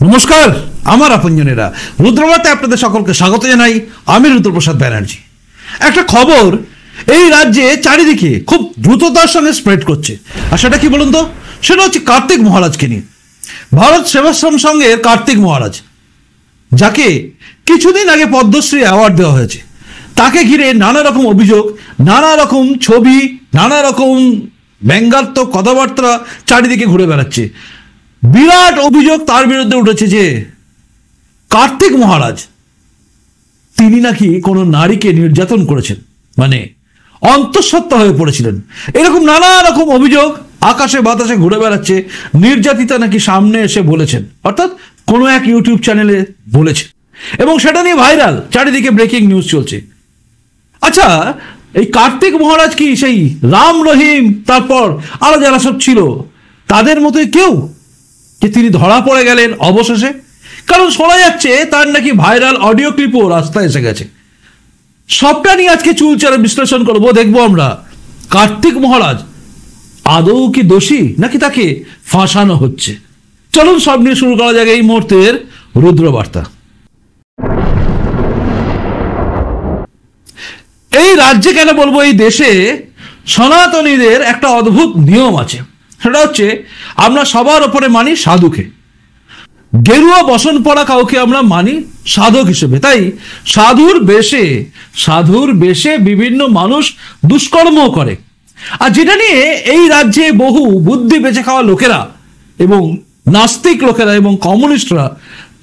নমস্কার আমার আপনজনেরা, রুদ্রবার্তায় আপনাদের সকলকে স্বাগত জানাই। আমি রুদ্রপ্রসাদ ব্যানার্জি। একটা খবর এই রাজ্যে চারিদিকে খুব দ্রুততার সঙ্গে স্প্রেড করছে, আর সেটা কি বলুন তো? সেটা হচ্ছে কার্তিক মহারাজকে নিয়ে। ভারত সেবাশ্রম সংঘের কার্তিক মহারাজ, যাকে কিছুদিন আগে পদ্মশ্রী অ্যাওয়ার্ড দেওয়া হয়েছে, তাকে ঘিরে নানা রকম অভিযোগ, নানা রকম ছবি, নানা রকম ব্যঙ্গাত্মক কথাবার্তা চারিদিকে ঘুরে বেড়াচ্ছে। বিরাট অভিযোগ তার বিরুদ্ধে উঠেছে যে কার্তিক মহারাজ তিনি নাকি কোনো নারীকে নির্যাতন করেছেন, মানে অন্তঃসত্ত্বা হয়ে পড়েছিলেন। এরকম নানা রকম অভিযোগ আকাশে বাতাসে ঘুরে বেড়াচ্ছে। নির্যাতিতা নাকি সামনে এসে বলেছেন, অর্থাৎ কোনো এক ইউটিউব চ্যানেলে বলেছেন, এবং সেটা নিয়ে ভাইরাল, চারিদিকে ব্রেকিং নিউজ চলছে। আচ্ছা, এই কার্তিক মহারাজ কি সেই রাম রহিম, তারপর আরো যারা সব ছিল তাদের মতোই কেউ, যে তিনি ধরা পড়ে গেলেন অবশেষে? কারণ শোনা যাচ্ছে তার নাকি ভাইরাল অডিও ক্লিপও রাস্তায় এসে গেছে। সবটা নিয়ে আজকে চুলচারে বিশ্লেষণ করবো। দেখবো আমরা কার্তিক মহারাজ আদৌ কি দোষী, নাকি তাকে ফাঁসানো হচ্ছে। চলুন সব নিয়ে শুরু করা যাক এই মুহূর্তের রুদ্রবার্তা। এই রাজ্যে কেন বলবো, এই দেশে সনাতনীদের একটা অদ্ভুত নিয়ম আছে। সেটা হচ্ছে আমরা সবার ওপরে মানি সাধুকে। গেরুয়া বসন পড়া কাউকে আমরা মানি সাধক হিসেবে। তাই সাধুর বেশে বিভিন্ন মানুষ দুষ্কর্ম করে। আর যেটা নিয়ে এই রাজ্যে বহু বুদ্ধি বেঁচে খাওয়া লোকেরা এবং নাস্তিক লোকেরা এবং কমিউনিস্টরা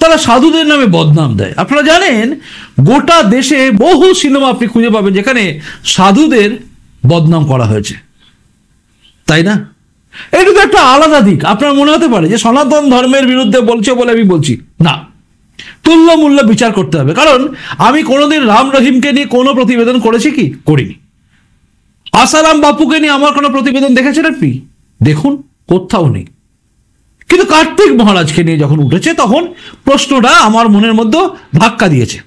তারা সাধুদের নামে বদনাম দেয়। আপনারা জানেন, গোটা দেশে বহু সিনেমা আপনি খুঁজে পাবেন যেখানে সাধুদের বদনাম করা হয়েছে, তাই না? এটা তো একটা আলাদা দিক। আপনার মনে হতে পারে যে সনাতন ধর্মের বিরুদ্ধে বলছে বলে আমি বলছি না, তুল্য মূল্য বিচার করতে হবে। কারণ আমি কোনোদিন রাম রহিমকে নিয়ে কোনো প্রতিবেদন করেছি কি? করিনি। আসারাম বাপুকে নিয়ে আমার কোনো প্রতিবেদন দেখেছেন আপনি? দেখুন, কোথাও নেই। কিন্তু কার্তিক মহারাজকে নিয়ে যখন উঠেছে তখন প্রশ্নটা আমার মনের মধ্যে ধাক্কা দিয়েছে।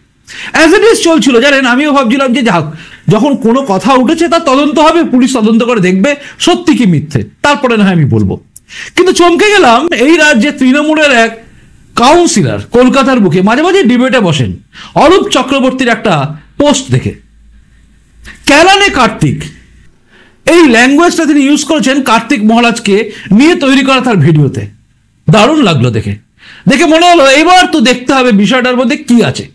অ্যাজ ইট ইজ চলছিল, জানেন, আমিও ভাবছিলাম যে যাক, যখন কোনো কথা উঠেছে তার তদন্ত হবে, পুলিশ তদন্ত করে দেখবে সত্যি কি মিথ্যে, তারপরে না হয় আমি বলবো। কিন্তু চমকে গেলাম এই রাজ্যে তৃণমূলের এক কাউন্সিলর কলকাতার বুকে মাঝে মাঝে ডিবেটে বসেন, অরূপ চক্রবর্তীর একটা পোস্ট দেখে। ক্যালানে কার্তিক, এই ল্যাঙ্গুয়েজটা তিনি ইউজ করেছেন কার্তিক মহারাজকে নিয়ে তৈরি করা তার ভিডিওতে। দারুণ লাগলো দেখে মনে হলো এবার তো দেখতে হবে বিষয়টার মধ্যে কি আছে।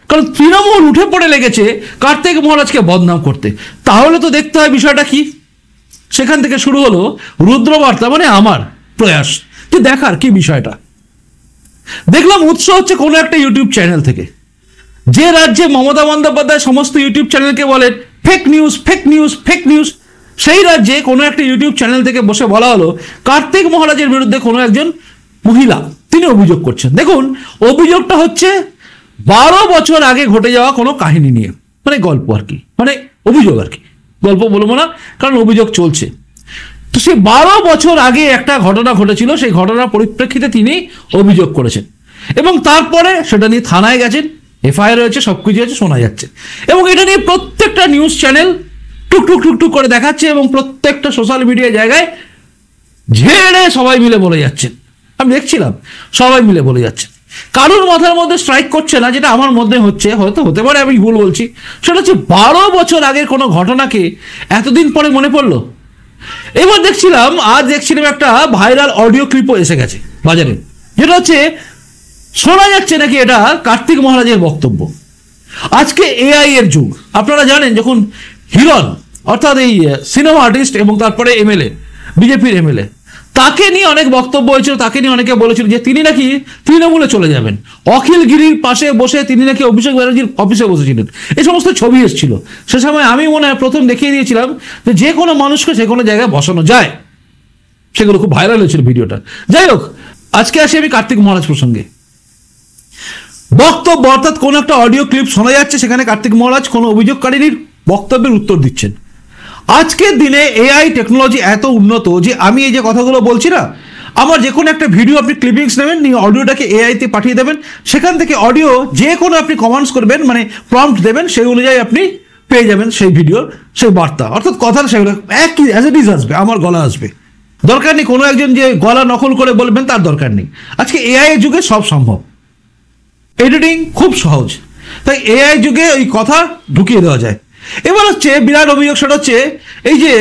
কারণ তৃণমূল উঠে পড়ে লেগেছে কার্তিক মহারাজকে বদনাম করতে, তাহলে তো দেখতে হয় বিষয়টা কি। সেখান থেকে শুরু হলো রুদ্রবার্তা, মানে আমার প্রয়াস যে দেখার কি বিষয়টা। দেখলাম উৎস হচ্ছে কোনো একটা ইউটিউব চ্যানেল থেকে, যে রাজ্যে মমতা বন্দ্যোপাধ্যায় সমস্ত ইউটিউব চ্যানেলকে বলেন fake news fake news fake news, সেই রাজ্যে কোনো একটা ইউটিউব চ্যানেল থেকে বসে বলা হলো কার্তিক মহারাজের বিরুদ্ধে কোনো একজন মহিলা তিনি অভিযোগ করছেন। দেখুন, অভিযোগটা হচ্ছে 12 বছর আগে ঘটে যাওয়া কোনো কাহিনী নিয়ে, মানে গল্প আর কি, মানে অভিযোগ আর কি, গল্প বলবো না কারণ অভিযোগ চলছে। তো সেই 12 বছর আগে একটা ঘটনা ঘটেছিল, সেই ঘটনার পরিপ্রেক্ষিতে তিনি অভিযোগ করেছেন এবং তারপরে সেটা নিয়ে থানায় গেছেন, এফআইআর হয়েছে, সবকিছু হয়েছে, শোনা যাচ্ছে। এবং এটা নিয়ে প্রত্যেকটা নিউজ চ্যানেল টুকটুক টুকটুক করে দেখাচ্ছে এবং প্রত্যেকটা সোশ্যাল মিডিয়া জায়গায় ঝেড়ে সবাই মিলে বলে যাচ্ছেন। আমি দেখছিলাম সবাই মিলে বলে যাচ্ছেন। কারোর মাথার মধ্যে স্ট্রাইক করছে না, যেটা আমার মধ্যে হচ্ছে, হয়তো হতে পারে আমি ভুল বলছি, সেটা হচ্ছে 12 বছর আগের কোনো ঘটনাকে এতদিন পরে মনে পড়লো। এবার আজ দেখছিলাম একটা ভাইরাল অডিও ক্লিপও এসে গেছে বাজারে, যেটা হচ্ছে শোনা যাচ্ছে নাকি এটা কার্তিক মহারাজের বক্তব্য। আজকে এআই এর যুগ। আপনারা জানেন, যখন হিরণ অর্থাৎ এই সিনেমা আর্টিস্ট এবং তারপরে এমএলএ, বিজেপির এমএলএ, তাকে নিয়ে অনেক বক্তব্য হয়েছিল, তাকে নিয়ে অনেকে বলেছিল যে তিনি নাকি তৃণমূলে চলে যাবেন। অখিলগিরির পাশে বসে তিনি নাকি অভিষেক ব্যানার্জির অফিসে বসেছিলেন, এই সমস্ত ছবি এসেছিল। সে সময় আমি মনে হয় প্রথম দেখিয়ে দিয়েছিলাম যে কোনো মানুষকে যে কোনো জায়গায় বসানো যায়, সেগুলো খুব ভাইরাল হয়েছিল ভিডিওটা। যাই হোক, আজকে আসি আমি কার্তিক মহারাজ প্রসঙ্গে। বক্তব্য অর্থাৎ কোনো একটা অডিও ক্লিপ শোনা যাচ্ছে, সেখানে কার্তিক মহারাজ কোনো অভিযোগকারীর বক্তব্যের উত্তর দিচ্ছেন। আজকের দিনে এআই টেকনোলজি এত উন্নত যে আমি এই যে কথাগুলো বলছি না, আমার যে কোনো একটা ভিডিও আপনি ক্লিপিংস নেবেন, নিয়ে অডিওটাকে এআইতে পাঠিয়ে দেবেন, সেখান থেকে অডিও যে কোনো আপনি কমান্ডস করবেন, মানে প্রম্পট দেবেন, সেই অনুযায়ী আপনি পেয়ে যাবেন সেই ভিডিওর সেই বার্তা, অর্থাৎ কথার সেগুলো একই অ্যাজ ইট ইজ আসবে, আমার গলা আসবে। দরকার নেই কোনো একজন যে গলা নকল করে বলবেন, তার দরকার নেই। আজকে এআই এর যুগে সব সম্ভব, এডিটিং খুব সহজ, তাই এআই যুগে ওই কথা ঢুকিয়ে দেওয়া যায়। এবার হচ্ছে বিরাট অভিযোগ, সেটা হচ্ছে এই যে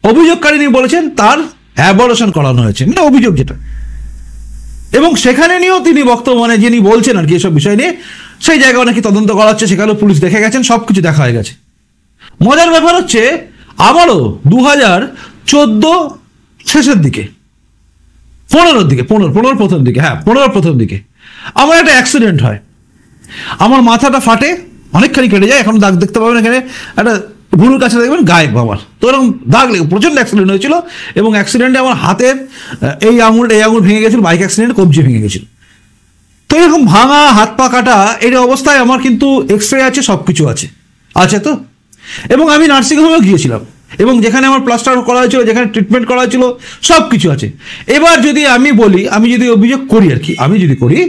অভিযোগকারিনী বলেছেন তার অ্যাবর্শন করানো হয়েছে, মানে অভিযোগ যেটা, এবং সেখানে নিয়েও তিনি বক্তব্য, মানে যিনি বলছেন আর কি এসব বিষয় নিয়ে, সেই জায়গায় নাকি তদন্ত করা হচ্ছে, সেখানেও পুলিশ দেখে গেছেন, সব কিছু দেখা হয়ে গেছে। মজার ব্যাপার হচ্ছে আবারও 2014 শেষের দিকে, 15 দিকে, 15 প্রথম দিকে, হ্যাঁ 15 প্রথম দিকে আমার একটা অ্যাক্সিডেন্ট হয়, আমার মাথাটা ফাটে, অনেকখানি কেটে যায়, এখন দাগ দেখতে পাবেন এখানে, একটা ভুরুর কাছে দেখবেন গায়েব আমার, তো এরকম দাগ লেগে প্রচণ্ড অ্যাক্সিডেন্ট হয়েছিল, এবং অ্যাক্সিডেন্টে আমার হাতের এই আঙুল ভেঙে গেছিল, বাইক অ্যাক্সিডেন্টে কবজি ভেঙে গেছিল। তো এরকম ভাঙা, হাত পা কাটা এই অবস্থায় আমার কিন্তু এক্সরে আছে, সব কিছু আছে তো, এবং আমি নার্সিংহোমেও গিয়েছিলাম, এবং যেখানে আমার প্লাস্টার করা হয়েছিল, যেখানে ট্রিটমেন্ট করা হয়েছিল, সব কিছু আছে। এবার যদি আমি বলি, আমি যদি অভিযোগ করি আর কি, আমি যদি করি,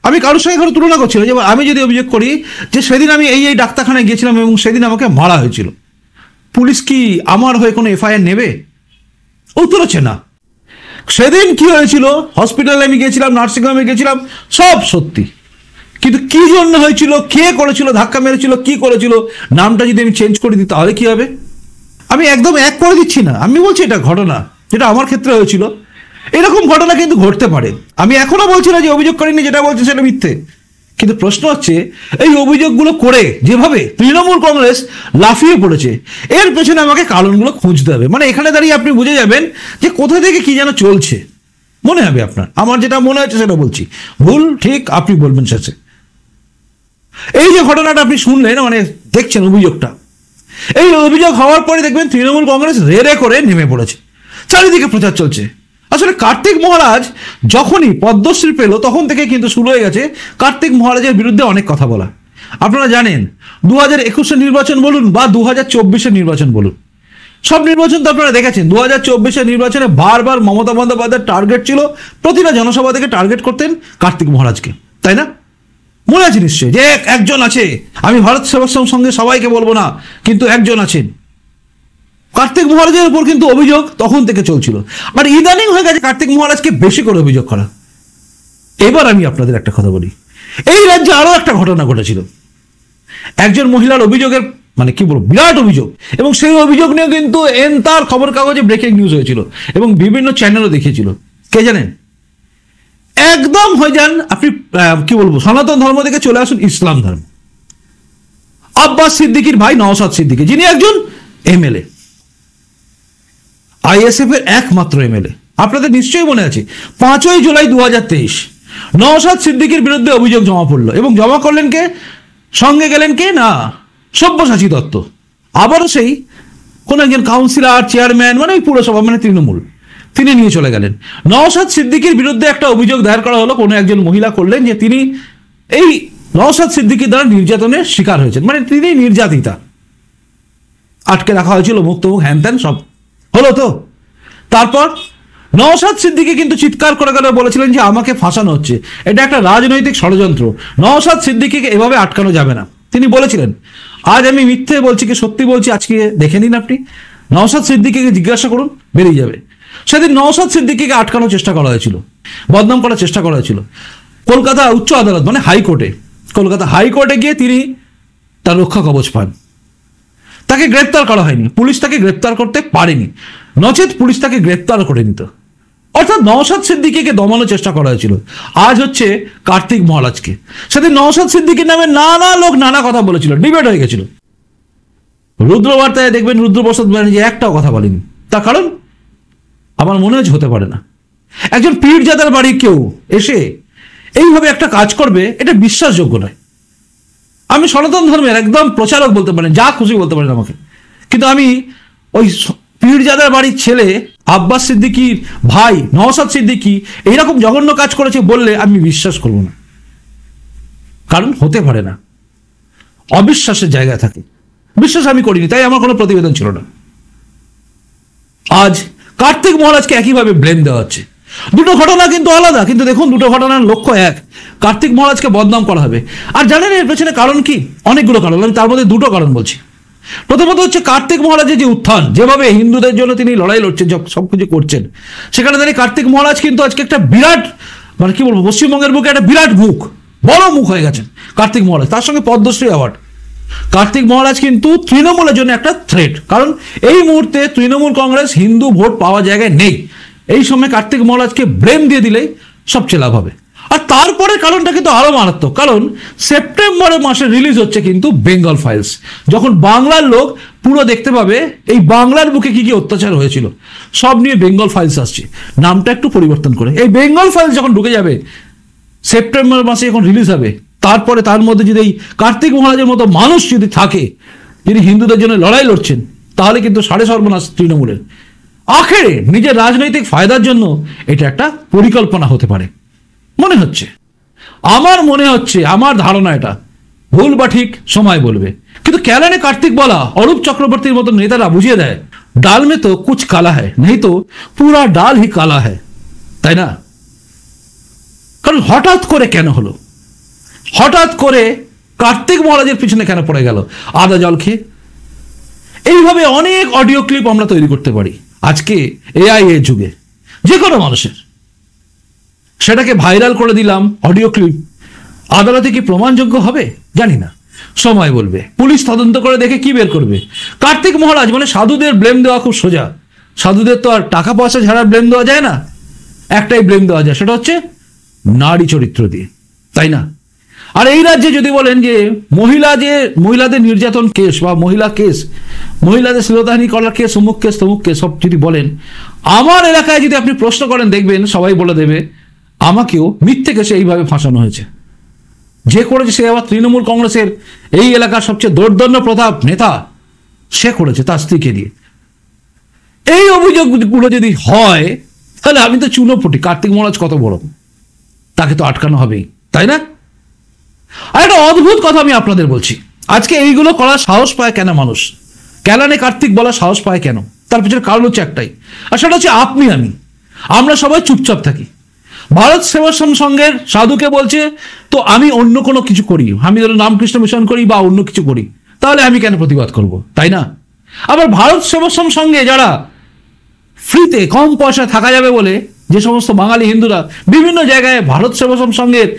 আমি কারোর সঙ্গে কারো তুলনা করছি না, যেমন আমি যদি অভিযোগ করি যে সেদিন আমি এই ডাক্তারখানায় গিয়েছিলাম এবং সেদিন আমাকে মারা হয়েছিল, পুলিশ কি আমার হয়ে কোনো এফআইআর নেবে? উত্তর হচ্ছে না। সেদিন কি হয়েছিল, হসপিটালে আমি গিয়েছিলাম, নার্সিংহোমে গিয়েছিলাম, সব সত্যি, কিন্তু কি জন্য হয়েছিল, কে করেছিল, ধাক্কা মেরেছিল, কি করেছিল, নামটা যদি আমি চেঞ্জ করে দিই তাহলে কি হবে? আমি একদম এক করে দিচ্ছি না, আমি বলছি এটা ঘটনা, যেটা আমার ক্ষেত্রে হয়েছিল, এরকম ঘটনা কিন্তু ঘটতে পারে। আমি এখনো বলছি না যে অভিযোগ করিনি, যেটা বলছে সেটা মিথ্যে, কিন্তু প্রশ্ন হচ্ছে এই অভিযোগগুলো করে যেভাবে তৃণমূল কংগ্রেস লাফিয়ে পড়েছে, এর পেছনে আমাকে কারণগুলো খুঁজতে হবে। মানে এখানে দাঁড়িয়ে আপনি বুঝে যাবেন যে কোথা থেকে কি যেন চলছে, মনে হবে আপনার, আমার যেটা মনে হচ্ছে সেটা বলছি, ভুল ঠিক আপনি বলবেন শেষে। এই যে ঘটনাটা আপনি শুনলেন, মানে দেখছেন অভিযোগটা, এই অভিযোগ হওয়ার পরে দেখবেন তৃণমূল কংগ্রেস রে করে নেমে পড়েছে, চারিদিকে প্রচার চলছে। আসলে কার্তিক মহারাজ যখনই পদ্মশ্রী পেল তখন থেকে কিন্তু শুরু হয়ে গেছে কার্তিক মহারাজের বিরুদ্ধে অনেক কথা বলা। আপনারা জানেন 2021 নির্বাচন বলুন বা 2024 নির্বাচন বলুন, সব নির্বাচন তো আপনারা দেখেছেন। 2024 নির্বাচনে বারবার মমতা বন্দ্যোপাধ্যায়ের টার্গেট ছিল, প্রতিটা জনসভা থেকে টার্গেট করতেন কার্তিক মহারাজকে, তাই না? মনে আছে নিশ্চয়ই যে একজন আছে, আমি ভারত সেবাশ্রম সঙ্গে সবাইকে বলবো না, কিন্তু একজন আছেন, কার্তিক মহারাজের উপর কিন্তু অভিযোগ তখন থেকে চলছিল। আর ইদানিং হয়ে গেছে কার্তিক মহারাজকে বেশি করে অভিযোগ করা। এবার আমি আপনাদের একটা কথা বলি, এই রাজ্যে আরো একটা ঘটনা ঘটেছিল, একজন মহিলার অভিযোগের, মানে কি বলবো, বিরাট অভিযোগ, এবং সেই অভিযোগ নিয়ে কিন্তু তার খবর কাগজে ব্রেকিং নিউজ হয়েছিল এবং বিভিন্ন চ্যানেলও দেখিয়েছিল। কে জানেন? একদম হয়ে যান আপনি, কি বলবো, সনাতন ধর্ম থেকে চলে আসুন ইসলাম ধর্ম। আব্বাস সিদ্দিকীর ভাই নওশাদ সিদ্দিকী, যিনি একজন এমএলএ, আইএসএফ এর একমাত্র এমএলএ। আপনাদের নিশ্চয়ই মনে আছে 5ই জুলাই 2023 নওশাদ সিদ্দিকীর বিরুদ্ধে অভিযোগ জমা পড়লো, এবং জমা করলেন কে, সঙ্গে গেলেন কে না, সব্যসাচী দত্ত, আবারও সেই কোন একজন কাউন্সিলর, চেয়ারম্যান, মানে পুরসভা, মানে তৃণমূল, তিনি নিয়ে চলে গেলেন। নওশাদ সিদ্দিকীর বিরুদ্ধে একটা অভিযোগ দায়ের করা হলো, কোনো একজন মহিলা করলেন যে তিনি এই নওশাদ সিদ্দিকীর দ্বারা নির্যাতনের শিকার হয়েছেন, মানে তিনি নির্যাতিতা, আটকে রাখা হয়েছিল, মুক্ত মুখ হ্যান ত্যান সব হলো। তো তারপর নওশাদ সিদ্দিকী কিন্তু চিৎকার করে গেলে বলেছিলেন যে আমাকে ফাঁসানো হচ্ছে, এটা একটা রাজনৈতিক ষড়যন্ত্র, নওশাদ সিদ্দিকীকে এভাবে আটকানো যাবে না, তিনি বলেছিলেন। আজ আমি মিথ্যে বলছি কি সত্যি বলছি আজকে দেখে নিন আপনি, নওশাদ সিদ্দিকীকে জিজ্ঞাসা করুন, বেরিয়ে যাবে। সেদিন নওশাদ সিদ্দিকীকে আটকানোর চেষ্টা করা হয়েছিল, বদনাম করার চেষ্টা করা হয়েছিল কলকাতা উচ্চ আদালত, মানে হাইকোর্টে, কলকাতা হাইকোর্টে গিয়ে তিনি তার রক্ষা কবচ পান। তাকে গ্রেপ্তার করা হয়নি, পুলিশ তাকে গ্রেপ্তার করতে পারেনি, নচেত পুলিশ তাকে গ্রেপ্তার করে নিত। অর্থাৎ নওশাদ সিদ্দিকীকে দমানোর চেষ্টা করা হয়েছিল। আজ হচ্ছে কার্তিক মহারাজকে, সেদিন নওশাদ সিদ্দিকীর নামে নানা লোক নানা কথা বলেছিল, ডিবেট হয়ে গেছিল। রুদ্রবার্তায় দেখবেন রুদ্রপ্রসাদ ব্যানার্জি একটাও কথা বলেনি, তার কারণ আমার মনে হতে পারে না একজন পীরজাদার বাড়ির কেউ এসে এইভাবে একটা কাজ করবে, এটা বিশ্বাসযোগ্য নয়। আমি সনাতন ধর্মের একদম প্রচারক বলতে পারেন, যা খুশি বলতে পারেন আমাকে, কিন্তু আমি ওই পীরজাদার বাড়ির ছেলে আব্বাস সিদ্দিকীর ভাই নওশাদ সিদ্দিকী এইরকম জঘন্য কাজ করেছে বললে আমি বিশ্বাস করব না, কারণ হতে পারে না, অবিশ্বাসের জায়গায় থাকে। বিশ্বাস আমি করিনি, তাই আমার কোনো প্রতিবেদন ছিল না। আজ কার্তিক মহারাজকে একইভাবে ব্লেম দেওয়া হচ্ছে। দুটো ঘটনা কিন্তু আলাদা, কিন্তু দেখুন দুটো ঘটনার লক্ষ্য এক, কার্তিক মহারাজকে বদনাম করা হবে। আর জানেন এর পেছনে কারণ কি? অনেকগুলো কারণ, আমি তার মধ্যে দুটো কারণ বলছি। প্রথমত হচ্ছে কার্তিক মহারাজের যে উত্থান, যেভাবে হিন্দুদের জন্য তিনি লড়াই লড়ছেন, সবকিছু করছেন, সেখানে দাঁড়িয়ে কার্তিক মহারাজ কিন্তু আজকে একটা বিরাট, মানে কি বলবো, পশ্চিমবঙ্গের বুকে একটা বিরাট মুখ, বড় মুখ হয়ে গেছেন কার্তিক মহারাজ, তার সঙ্গে পদ্মশ্রী অ্যাওয়ার্ড। কার্তিক মহারাজ কিন্তু তৃণমূলের জন্য একটা থ্রেট, কারণ এই মুহূর্তে তৃণমূল কংগ্রেস হিন্দু ভোট পাওয়া জায়গায় নেই। এই সময় কার্তিক মহারাজকে ব্লেম দিয়ে দিলেই সবচেয়ে লাভ হবে। আর তারপরে কারণটা কিন্তু আরো মারাত্মক, কারণ সেপ্টেম্বরের মাসে রিলিজ হচ্ছে কিন্তু বেঙ্গল ফাইলস, যখন বাংলার লোক পুরো দেখতে পাবে এই বাংলার বুকে কি কি অত্যাচার হয়েছিল, সব নিয়ে বেঙ্গল ফাইলস আসছে, নামটা একটু পরিবর্তন করে। এই বেঙ্গল ফাইলস যখন ঢুকে যাবে, সেপ্টেম্বর মাসে যখন রিলিজ হবে, তারপরে তার মধ্যে যদি এই কার্তিক মহারাজের মতো মানুষ যদি থাকে, যিনি হিন্দুদের জন্য লড়াই লড়ছেন, তাহলে কিন্তু সাড়ে সর্বনাশ তৃণমূলের। আখেরে নিজের রাজনৈতিক ফায়দার জন্য এটা একটা পরিকল্পনা হতে পারে মনে হচ্ছে, আমার মনে হচ্ছে, আমার ধারণা, এটা ভুল বা ঠিক সময় বলবে। কিন্তু ক্যালানে কার্তিক বলা অরূপ চক্রবর্তীর মতো নেতারা বুঝিয়ে দেয়, ডাল মে তো কুছ কালা হ্যায়, নেই তো পুরা ডাল হি কালা হ্যায়, তাই না? কারণ হঠাৎ করে কেন হলো, হঠাৎ করে কার্তিক মহারাজের পিছনে কেন পড়ে গেল আদা জল খেয়ে? এইভাবে অনেক অডিও ক্লিপ আমরা তৈরি করতে পারি আজকে এআই এর যুগে, যে কোনো মানুষের। সেটাকে ভাইরাল করে দিলাম অডিও ক্লিপ, আদালতে কি প্রমাণযোগ্য হবে জানি না, সময় বলবে। পুলিশ তদন্ত করে দেখে কি বের করবে। কার্তিক মহারাজ মানে সাধুদের ব্লেম দেওয়া খুব সোজা, সাধুদের তো আর টাকা পয়সা ছাড়া ব্লেম দেওয়া যায় না, একটাই ব্লেম দেওয়া যায়, সেটা হচ্ছে নারী চরিত্র দিয়ে, তাই না? আর এই রাজ্যে যদি বলেন যে মহিলাদের নির্যাতন কেস বা মহিলাদের শ্লীলতাহানি করার কেস, অমুক কেস তমুক কেস, সব যদি বলেন, আমার এলাকায় যদি আপনি প্রশ্ন করেন, দেখবেন সবাই বলে দেবে আমাকেও মিথ্যে কেসে এইভাবে ফাঁসানো হয়েছে। যে করেছে সে আবার তৃণমূল কংগ্রেসের এই এলাকার সবচেয়ে দোর্দণ্ড প্রতাপ নেতা, সে করেছে তার স্ত্রীকে দিয়ে। এই অভিযোগগুলো যদি হয়, তাহলে আমি তো চুনোপুটি, কার্তিক মহারাজ কত বড়, তাকে তো আটকানো হবেই, তাই না? আর একটা অদ্ভুত কথা আমি আপনাদের বলছি, আজকে এইগুলো করার সাহস পায় কেন মানুষ, ক্যালানে কার্তিক বলার সাহস পায় কেন? তার পিছনে কারণ হচ্ছে একটাই, আর সেটা হচ্ছে আমরা সবাই চুপচাপ থাকি। ভারত সেবাশ্রম সংঘের সাধুকে বলছে, তো আমি অন্য কোনো কিছু করি, আমি ধরো রামকৃষ্ণ মিশন করি বা অন্য কিছু করি, তাহলে আমি কেন প্রতিবাদ করব, তাই না? আবার ভারত সেবাশ্রম সংঘে যারা ফ্রিতে কম পয়সা থাকা যাবে বলে যে সমস্ত বাঙালি হিন্দুরা বিভিন্ন জায়গায় ভারত সেবাশ্রম সংঘের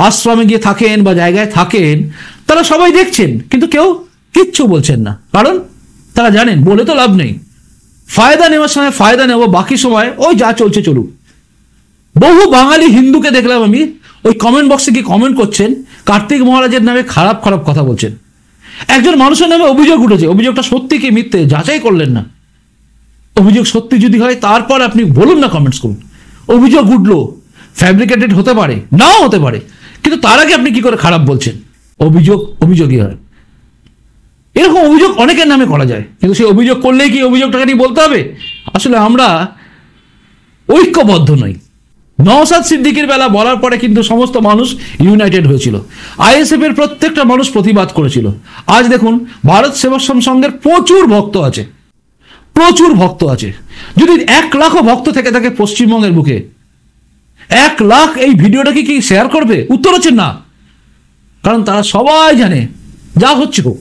আশ্রমে গিয়ে থাকেন বা জায়গায় থাকেন, তারা সবাই দেখছেন, কিন্তু কেউ কিচ্ছু বলছেন না, কারণ তারা জানেন বলে তো লাভ নেই, ফায়দা নেওয়ার সময় ফায়দা নেব, বাকি সময় ওই যা চলছে চলুক। বহু বাঙালি হিন্দুকে দেখলাম আমি ওই কমেন্ট বক্সে গিয়ে কমেন্ট করছেন, কার্তিক মহারাজের নামে খারাপ খারাপ কথা বলছেন। একজন মানুষের নামে অভিযোগ উঠেছে, অভিযোগটা সত্যি কি মিথ্যে যাচাই করলেন না। অভিযোগ সত্যি যদি হয় তারপর আপনি বলুন না, কমেন্টস করুন। অভিযোগ উঠলো, ফ্যাব্রিকেটেড হতে পারে, নাও হতে পারে, কিন্তু তার আগে আপনি কি করে খারাপ বলছেন? অভিযোগই হয়। এরকম অভিযোগ অনেকের নামে করা যায়, কিন্তু সেই অভিযোগ করলেই কি অভিযোগটাকে নিয়ে বলতে হবে? আসলে আমরা ঐক্যবদ্ধ নই। নওশাদ সিদ্দিকীর বেলা বলার পরে কিন্তু সমস্ত মানুষ ইউনাইটেড হয়েছিল, আইএসএফ এর প্রত্যেকটা মানুষ প্রতিবাদ করেছিল। আজ দেখুন ভারত সেবাশ্রম সংঘের প্রচুর ভক্ত আছে। যদি 1 লাখও ভক্ত থেকে থাকে পশ্চিমবঙ্গের বুকে, 1 লাখ এই ভিডিওটাকে কি শেয়ার করবে? উত্তর হচ্ছে না, কারণ তারা সবাই জানে যা হচ্ছে হোক,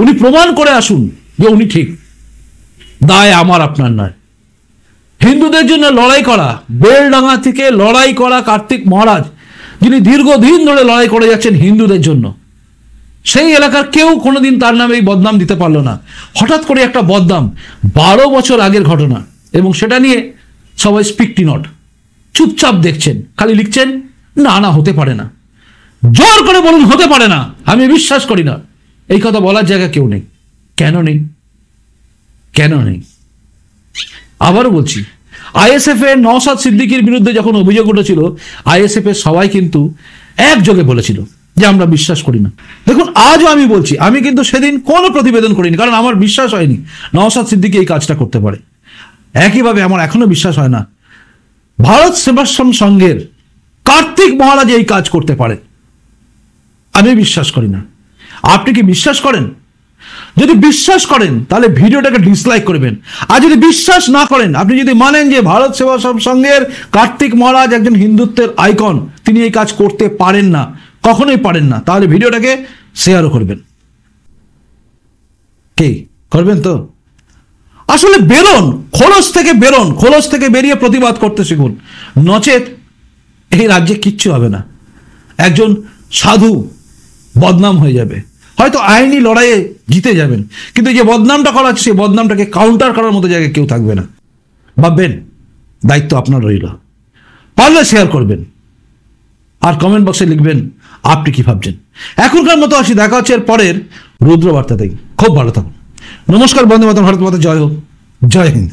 উনি প্রমাণ করে আসুন যে উনি ঠিক, দায় আমার আপনার নয়। হিন্দুদের জন্য লড়াই করা, বেলডাঙ্গা থেকে লড়াই করা কার্তিক মহারাজ, যিনি দীর্ঘদিন ধরে লড়াই করে যাচ্ছেন হিন্দুদের জন্য, সেই এলাকার কেউ কোনোদিন তার নামে এই বদনাম দিতে পারলো না। হঠাৎ করে একটা বদনাম, 12 বছর আগের ঘটনা, এবং সেটা নিয়ে সবাই স্পিকটি নট, চুপচাপ দেখছেন, খালি লিখছেন না হতে পারে না। জোর করে বলুন হতে পারে না, আমি বিশ্বাস করি না। এই কথা বলার জায়গা কেউ নেই। কেন নেই? আবারও বলছি, আইএসএফ এর নওশাদ সিদ্দিকীর বিরুদ্ধে যখন অভিযোগ উঠেছিল, আইএসএফ এর সবাই কিন্তু একযোগে বলেছিল যে আমরা বিশ্বাস করি না। দেখুন আজও আমি বলছি, আমি কিন্তু সেদিন কোনো প্রতিবেদন করিনি, কারণ আমার বিশ্বাস হয়নি নওশাদ সিদ্দিকী এই কাজটা করতে পারে। একইভাবে আমার এখনো বিশ্বাস হয় না ভারত সেবাশ্রম সংঘের কার্তিক মহারাজ এই কাজ করতে পারে। আমি বিশ্বাস করি না। আপনি কি বিশ্বাস করেন? যদি বিশ্বাস করেন তাহলে ভিডিওটাকে ডিসলাইক করবেন, আর যদি বিশ্বাস না করেন, আপনি যদি মানেন যে ভারত সেবাশ্রম সংঘের কার্তিক মহারাজ একজন হিন্দুত্বের আইকন, তিনি এই কাজ করতে পারেন না, কখনোই পারেন না, তাহলে ভিডিওটাকে শেয়ারও করবেন। কে করবেন তো? আসলে বেরোন, খোলস থেকে বেরোন, খোলস থেকে বেরিয়ে প্রতিবাদ করতে শিখুন, নচেত এই রাজ্যে কিচ্ছু হবে না। একজন সাধু বদনাম হয়ে যাবে, হয়তো আইনি লড়াইয়ে জিতে যাবেন, কিন্তু যে বদনামটা করা হচ্ছে সেই বদনামটাকে কাউন্টার করার মতো জায়গায় কেউ থাকবে না। ভাববেন, দায়িত্ব আপনার রইল। পারলে শেয়ার করবেন, আর কমেন্ট বক্সে লিখবেন আপনি কি ভাবছেন। এখনকার মতো আসি, দেখা হচ্ছে এর পরের রুদ্র বার্তাতেই। খুব ভালো থাকুন। নমস্কার, বন্দে মাতরম, ভারত মাতা জয় হোক, জয় হিন্দ।